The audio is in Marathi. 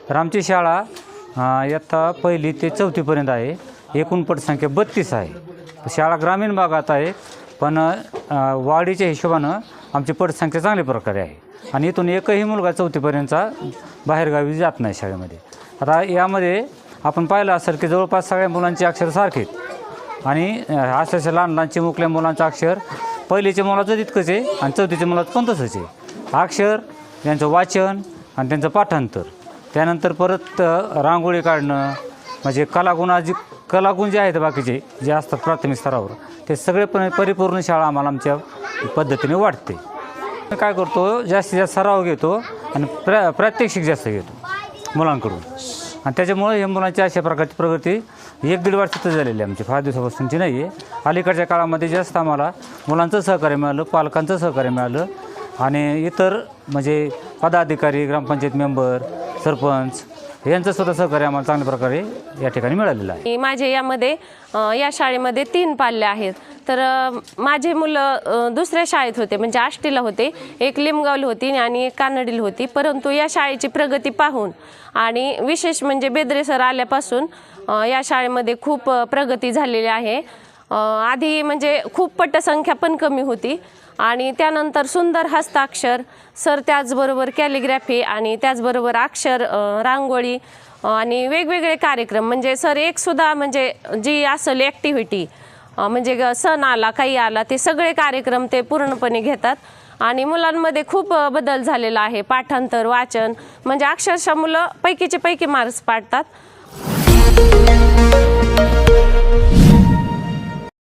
तर आमची शाळा इयत्ता 1ली ते 4थीपर्यंत आहे। एकूण पटसंख्या 32 आहे। शाळा ग्रामीण भागात आहे, पण वाढीच्या हिशोबानं आमची पटसंख्या चांगल्या प्रकारे आहे आणि इथून एकही मुलगा 4थीपर्यंतचा बाहेरगावी जात नाही शाळेमध्ये। आता यामध्ये आपण पाहिलं असेल की जवळपास सगळ्या मुलांचे अक्षर सारखेत आणि अशा लहान लहान चिमुकल्या मुलांचं अक्षर 1लीच्या मुलाचं तितकंच आहे आणि 4थीच्या मुलाचं पण तसंच आहे। अक्षर, त्यांचं वाचन आणि त्यांचं पाठांतर, त्यानंतर परत रांगोळी काढणं, म्हणजे कलागुण जे आहेत बाकीचे जे असतात प्राथमिक स्तरावर, ते सगळे परिपूर्ण शाळा आम्हाला आमच्या पद्धतीने वाटते। काय करतो, जास्तीत जास्त सराव घेतो आणि प्रात्यक्षिक जास्त घेतो मुलांकडून, आणि त्याच्यामुळे या मुलांची अशा प्रकारची प्रगती 1-1.5 वर्षातच झालेली आहे। आमची फार दिवसापासूनची नाही आहे। अलीकडच्या काळामध्ये जास्त आम्हाला मुलांचं सहकार्य मिळालं, पालकांचं सहकार्य मिळालं आणि इतर म्हणजे पदाधिकारी, ग्रामपंचायत मेंबर, सरपंच यांचं सुद्धा सहकार्य आम्हाला चांगल्या प्रकारे या ठिकाणी मिळालेलं आहे। माझे यामध्ये या शाळेमध्ये 3 पाल्य आहेत। तर माझे मुलं दुसऱ्या शाळेत होते, म्हणजे आष्टीला होते, एक लिमगावला होती आणि एक कानडीला होती। परंतु या शाळेची प्रगती पाहून आणि विशेष म्हणजे बेदरे सर आल्यापासून या शाळेमध्ये खूप प्रगती झालेली आहे। आधी म्हणजे खूप पटसंख्या पण कमी होती आणि त्यानंतर सुंदर हस्ताक्षर सर, त्याचबरोबर कॅलिग्राफी आणि त्याचबरोबर अक्षर, रांगोळी आणि वेगवेगळे कार्यक्रम, म्हणजे सर एकसुद्धा म्हणजे जी असेल ॲक्टिव्हिटी, म्हणजे सण आला काही आला ते सगळे कार्यक्रम ते पूर्णपणे घेतात आणि मुलांमध्ये खूप बदल झालेला आहे। पाठांतर, वाचन, म्हणजे अक्षरशः मुलं पैकीचे पैकी मार्क्स पाडतात।